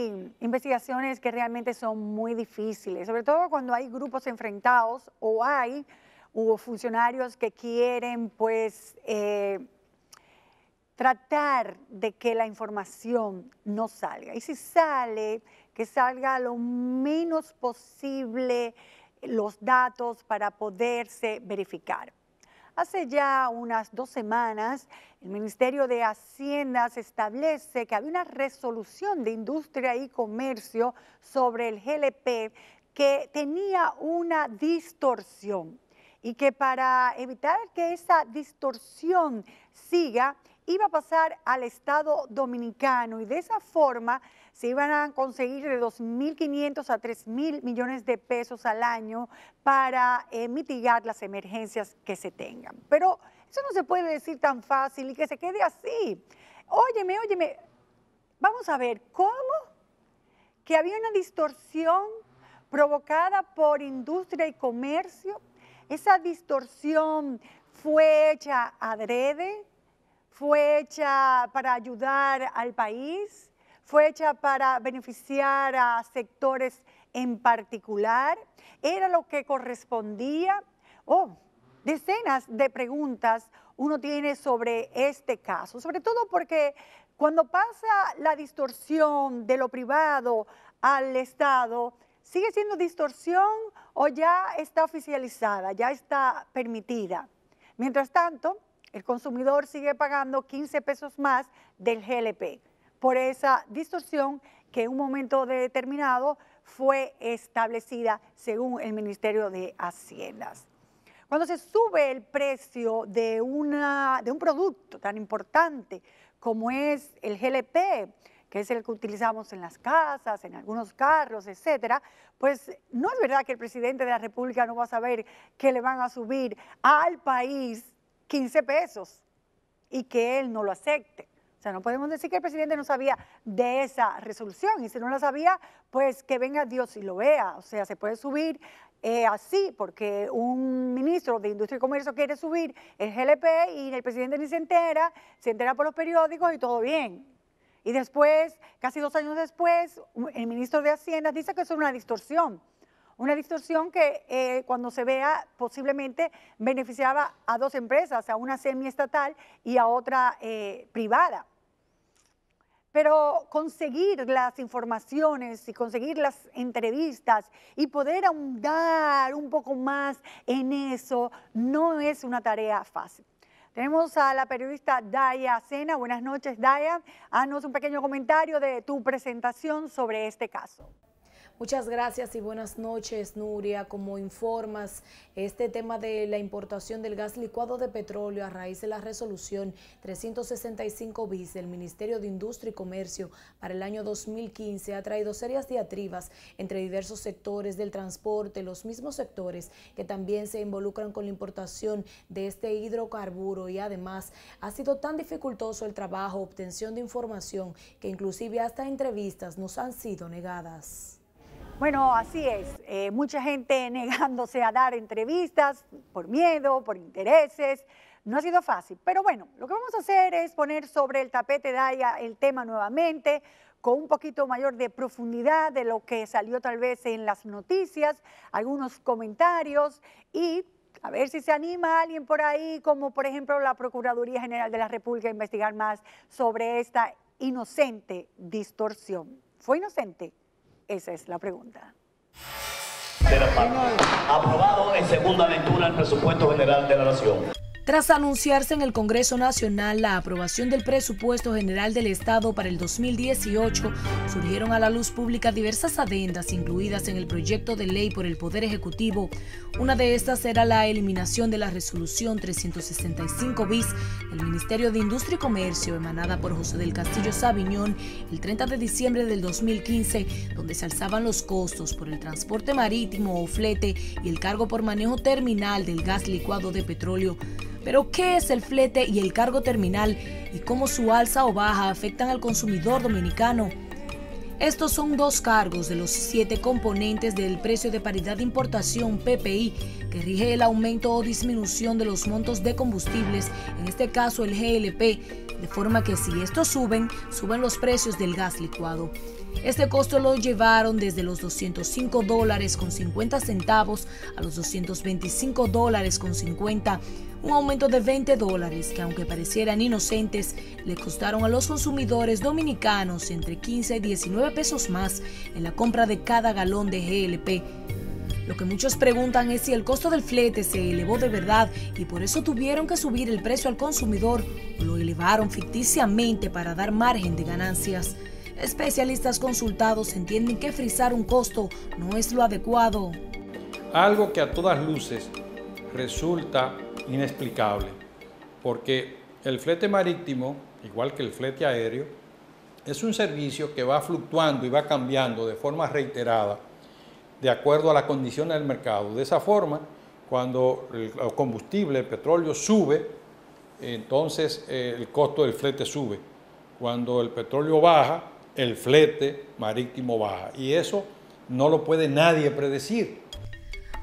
hay investigaciones que realmente son muy difíciles, sobre todo cuando hay grupos enfrentados o hubo funcionarios que quieren pues tratar de que la información no salga. Y si sale, que salga lo menos posible los datos para poderse verificar. Hace ya unas 2 semanas, el Ministerio de Hacienda establece que había una resolución de Industria y Comercio sobre el GLP que tenía una distorsión y que para evitar que esa distorsión siga, iba a pasar al Estado Dominicano y de esa forma se iban a conseguir de 2.500 a 3.000 millones de pesos al año para mitigar las emergencias que se tengan. Pero eso no se puede decir tan fácil y que se quede así. Óyeme, vamos a ver, ¿cómo? Que había una distorsión provocada por Industria y Comercio. Esa distorsión fue hecha adrede, fue hecha para ayudar al país, fue hecha para beneficiar a sectores en particular, era lo que correspondía. Decenas de preguntas uno tiene sobre este caso, sobre todo porque cuando pasa la distorsión de lo privado al Estado, ¿sigue siendo distorsión o ya está oficializada, ya está permitida? Mientras tanto, el consumidor sigue pagando 15 pesos más del GLP por esa distorsión que en un momento determinado fue establecida según el Ministerio de Hacienda. Cuando se sube el precio de un producto tan importante como es el GLP, que es el que utilizamos en las casas, en algunos carros, etcétera, pues no es verdad que el presidente de la República no va a saber que le van a subir al país 15 pesos y que él no lo acepte. O sea, no podemos decir que el presidente no sabía de esa resolución y si no la sabía, pues que venga Dios y lo vea. O sea, se puede subir así porque un ministro de Industria y Comercio quiere subir el GLP y el presidente ni se entera por los periódicos y todo bien. Y después, casi 2 años después, el ministro de Hacienda dice que eso es una distorsión. Una distorsión que cuando se vea posiblemente beneficiaba a 2 empresas, a una semiestatal y a otra privada. Pero conseguir las informaciones y conseguir las entrevistas y poder ahondar un poco más en eso no es una tarea fácil. Tenemos a la periodista Daya Sena. Buenas noches, Daya. Haznos un pequeño comentario de tu presentación sobre este caso. Muchas gracias y buenas noches, Nuria. Como informas, este tema de la importación del gas licuado de petróleo a raíz de la resolución 365 bis del Ministerio de Industria y Comercio para el año 2015 ha traído serias diatribas entre diversos sectores del transporte, los mismos sectores que también se involucran con la importación de este hidrocarburo, y además ha sido tan dificultoso el trabajo, obtención de información, que inclusive hasta entrevistas nos han sido negadas. Bueno, así es. Mucha gente negándose a dar entrevistas por miedo, por intereses. No ha sido fácil. Pero bueno, lo que vamos a hacer es poner sobre el tapete, Daya, el tema nuevamente, con un poquito mayor de profundidad de lo que salió tal vez en las noticias, algunos comentarios y a ver si se anima alguien por ahí, como por ejemplo la Procuraduría General de la República, a investigar más sobre esta inocente distorsión. ¿Fue inocente? Esa es la pregunta. Aprobado en segunda lectura el presupuesto general de la Nación. Tras anunciarse en el Congreso Nacional la aprobación del presupuesto general del Estado para el 2018, surgieron a la luz pública diversas adendas incluidas en el proyecto de ley por el Poder Ejecutivo. Una de estas era la eliminación de la resolución 365 bis del Ministerio de Industria y Comercio, emanada por José del Castillo Sabiñón el 30 de diciembre del 2015, donde se alzaban los costos por el transporte marítimo o flete y el cargo por manejo terminal del gas licuado de petróleo. Pero, ¿qué es el flete y el cargo terminal y cómo su alza o baja afectan al consumidor dominicano? Estos son 2 cargos de los 7 componentes del precio de paridad de importación PPI, que rige el aumento o disminución de los montos de combustibles, en este caso el GLP, de forma que si estos suben los precios del gas licuado. Este costo lo llevaron desde los $205.50 a los $225.50, un aumento de $20 que, aunque parecieran inocentes, le costaron a los consumidores dominicanos entre 15 y 19 pesos más en la compra de cada galón de GLP. Lo que muchos preguntan es si el costo del flete se elevó de verdad y por eso tuvieron que subir el precio al consumidor o lo elevaron ficticiamente para dar margen de ganancias. Especialistas consultados entienden que frizar un costo no es lo adecuado. Algo que a todas luces resulta inexplicable, porque el flete marítimo, igual que el flete aéreo, es un servicio que va fluctuando y va cambiando de forma reiterada de acuerdo a las condiciones del mercado. De esa forma, cuando el combustible, el petróleo sube, entonces el costo del flete sube. Cuando el petróleo baja, el flete marítimo baja. Y eso no lo puede nadie predecir.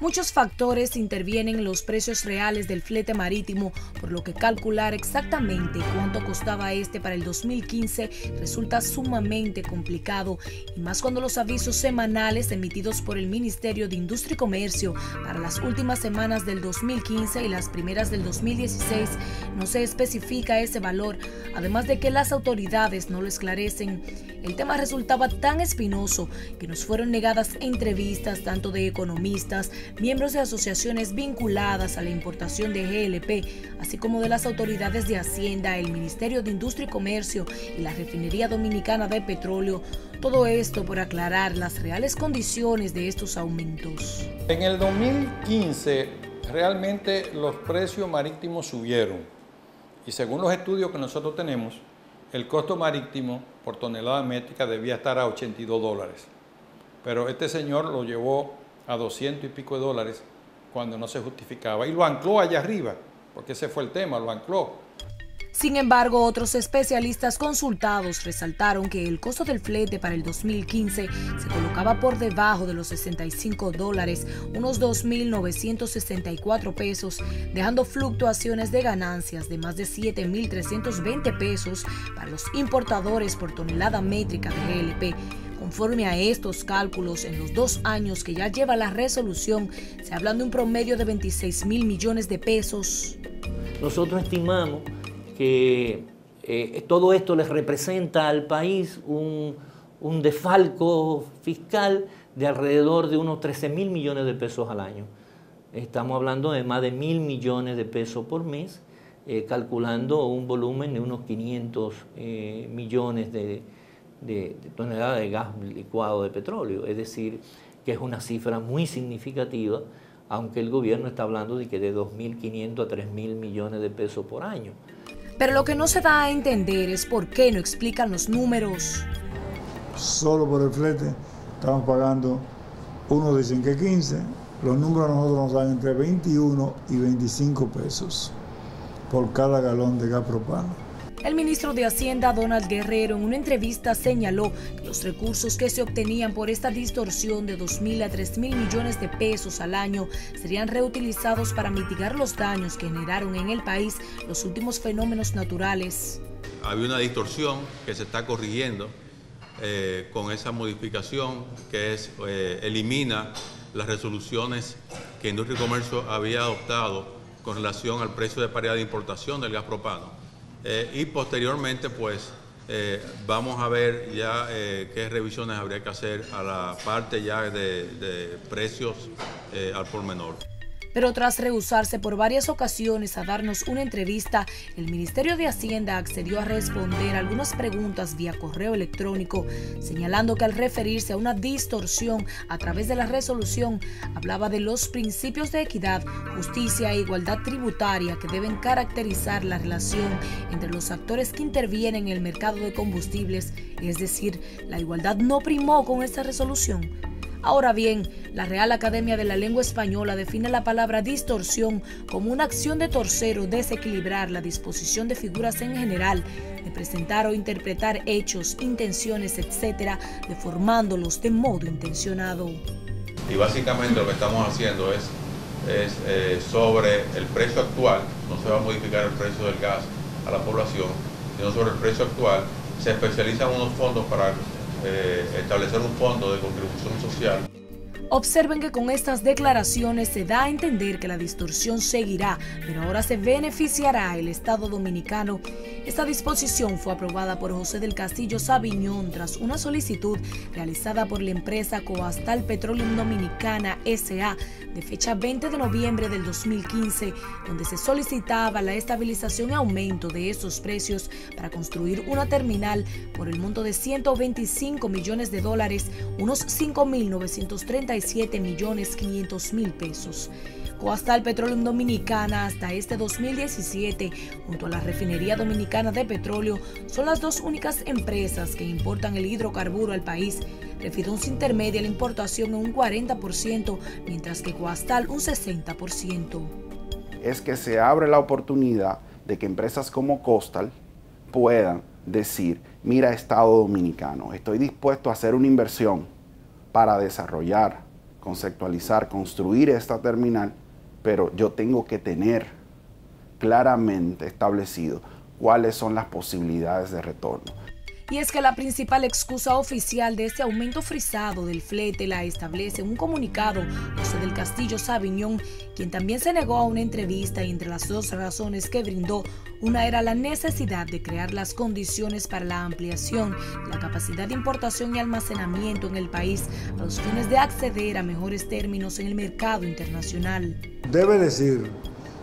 Muchos factores intervienen en los precios reales del flete marítimo, por lo que calcular exactamente cuánto costaba este para el 2015 resulta sumamente complicado, y más cuando los avisos semanales emitidos por el Ministerio de Industria y Comercio para las últimas semanas del 2015 y las primeras del 2016 no se especifica ese valor, además de que las autoridades no lo esclarecen. El tema resultaba tan espinoso que nos fueron negadas entrevistas tanto de economistas, miembros de asociaciones vinculadas a la importación de GLP, así como de las autoridades de Hacienda, el Ministerio de Industria y Comercio y la Refinería Dominicana de Petróleo. Todo esto por aclarar las reales condiciones de estos aumentos. En el 2015 realmente los precios marítimos subieron y según los estudios que nosotros tenemos, el costo marítimo por tonelada métrica debía estar a $82. Pero este señor lo llevó a 200 y pico de dólares cuando no se justificaba y lo ancló allá arriba, porque ese fue el tema, lo ancló. Sin embargo, otros especialistas consultados resaltaron que el costo del flete para el 2015 se colocaba por debajo de los $65, unos 2.964 pesos, dejando fluctuaciones de ganancias de más de 7.320 pesos para los importadores por tonelada métrica de GLP. Conforme a estos cálculos, en los 2 años que ya lleva la resolución, se habla de un promedio de 26.000 millones de pesos. Nosotros estimamos que todo esto les representa al país un desfalco fiscal de alrededor de unos 13.000 millones de pesos al año. Estamos hablando de más de 1.000 millones de pesos por mes, calculando un volumen de unos 500 millones de toneladas de gas licuado de petróleo. Es decir, que es una cifra muy significativa, aunque el gobierno está hablando de que de 2.500 a 3.000 millones de pesos por año. Pero lo que no se da a entender es por qué no explican los números. Solo por el flete estamos pagando, unos dicen que 15, los números a nosotros nos dan entre 21 y 25 pesos por cada galón de gas propano. El ministro de Hacienda, Donald Guerrero, en una entrevista señaló que los recursos que se obtenían por esta distorsión de 2.000 a 3.000 millones de pesos al año serían reutilizados para mitigar los daños que generaron en el país los últimos fenómenos naturales. Había una distorsión que se está corrigiendo con esa modificación que elimina las resoluciones que Industria y Comercio había adoptado con relación al precio de paridad de importación del gas propano. Y posteriormente, pues, vamos a ver ya qué revisiones habría que hacer a la parte ya de precios al por menor. Pero tras rehusarse por varias ocasiones a darnos una entrevista, el Ministerio de Hacienda accedió a responder algunas preguntas vía correo electrónico, señalando que al referirse a una distorsión a través de la resolución, hablaba de los principios de equidad, justicia e igualdad tributaria que deben caracterizar la relación entre los actores que intervienen en el mercado de combustibles, es decir, la igualdad no primó con esta resolución. Ahora bien, la Real Academia de la Lengua Española define la palabra distorsión como una acción de torcer o desequilibrar la disposición de figuras en general, de presentar o interpretar hechos, intenciones, etc., deformándolos de modo intencionado. Y básicamente lo que estamos haciendo es sobre el precio actual, no se va a modificar el precio del gas a la población, sino sobre el precio actual. Se especializan unos fondos para establecer un fondo de contribución social. Observen que con estas declaraciones se da a entender que la distorsión seguirá, pero ahora se beneficiará el Estado dominicano. Esta disposición fue aprobada por José del Castillo Sabiñón tras una solicitud realizada por la empresa Coastal Petroleum Dominicana S.A. de fecha 20 de noviembre del 2015, donde se solicitaba la estabilización y aumento de esos precios para construir una terminal por el monto de $125 millones, unos 5.937.500.000 pesos. Coastal Petroleum Dominicana hasta este 2017, junto a la Refinería Dominicana de Petróleo, son las dos únicas empresas que importan el hidrocarburo al país. Refidonza intermedia la importación en un 40%, mientras que Coastal un 60%. Es que se abre la oportunidad de que empresas como Coastal puedan decir, mira, Estado Dominicano, estoy dispuesto a hacer una inversión para desarrollar, conceptualizar, construir esta terminal, pero yo tengo que tener claramente establecido cuáles son las posibilidades de retorno. Y es que la principal excusa oficial de este aumento frisado del flete la establece un comunicado José del Castillo Sabiñón, quien también se negó a una entrevista, y entre las dos razones que brindó, una era la necesidad de crear las condiciones para la ampliación de la capacidad de importación y almacenamiento en el país a los fines de acceder a mejores términos en el mercado internacional. Debe decir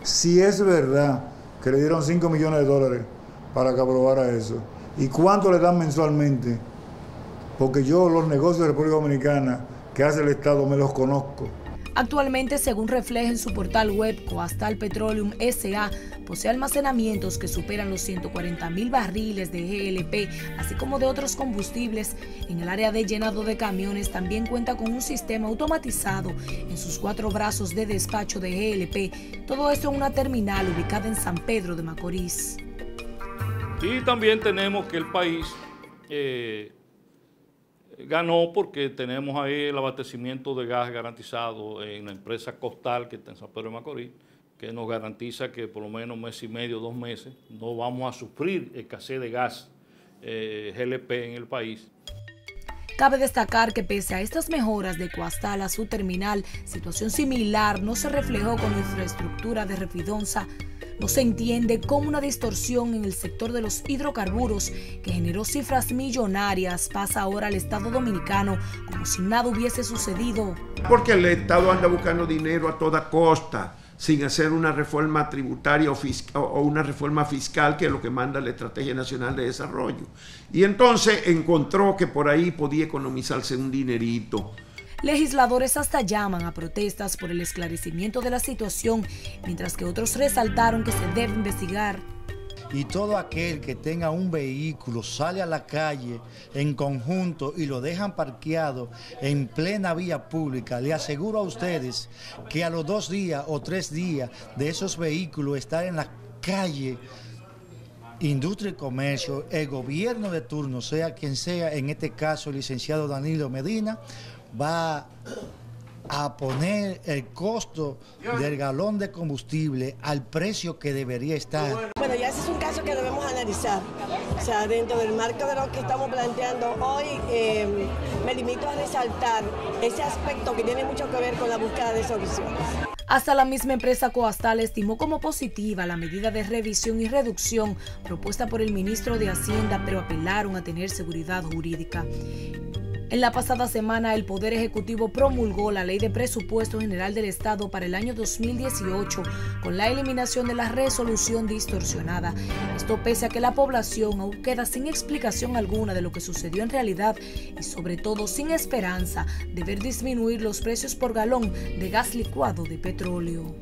si es verdad que le dieron $5 millones para que aprobara eso. ¿Y cuánto le dan mensualmente? Porque yo los negocios de República Dominicana que hace el Estado me los conozco. Actualmente, según refleja en su portal web, Coastal Petroleum S.A. posee almacenamientos que superan los 140.000 barriles de GLP, así como de otros combustibles. En el área de llenado de camiones también cuenta con un sistema automatizado en sus 4 brazos de despacho de GLP. Todo esto en una terminal ubicada en San Pedro de Macorís. Y también tenemos que el país ganó porque tenemos ahí el abastecimiento de gas garantizado en la empresa Coastal, que está en San Pedro de Macorís, que nos garantiza que por lo menos 1 mes y medio, 2 meses, no vamos a sufrir escasez de gas GLP en el país. Cabe destacar que pese a estas mejoras de Coastal a su terminal, situación similar no se reflejó con la infraestructura de Refidonza. No se entiende cómo una distorsión en el sector de los hidrocarburos, que generó cifras millonarias, pasa ahora al Estado Dominicano como si nada hubiese sucedido. Porque el Estado anda buscando dinero a toda costa, sin hacer una reforma tributaria o una reforma fiscal, que es lo que manda la Estrategia Nacional de Desarrollo. Y entonces encontró que por ahí podía economizarse un dinerito. Legisladores hasta llaman a protestas por el esclarecimiento de la situación, mientras que otros resaltaron que se debe investigar. Y todo aquel que tenga un vehículo sale a la calle en conjunto y lo dejan parqueado en plena vía pública, le aseguro a ustedes que a los 2 días o 3 días de esos vehículos estar en la calle, Industria y Comercio, el gobierno de turno, sea quien sea, en este caso el licenciado Danilo Medina, va a poner el costo del galón de combustible al precio que debería estar. Bueno, ya ese es un caso que debemos analizar. O sea, dentro del marco de lo que estamos planteando hoy, me limito a resaltar ese aspecto que tiene mucho que ver con la búsqueda de soluciones. Hasta la misma empresa Coastal estimó como positiva la medida de revisión y reducción propuesta por el ministro de Hacienda, pero apelaron a tener seguridad jurídica. En la pasada semana, el Poder Ejecutivo promulgó la Ley de Presupuesto General del Estado para el año 2018 con la eliminación de la resolución distorsionada. Esto pese a que la población aún queda sin explicación alguna de lo que sucedió en realidad y sobre todo sin esperanza de ver disminuir los precios por galón de gas licuado de petróleo.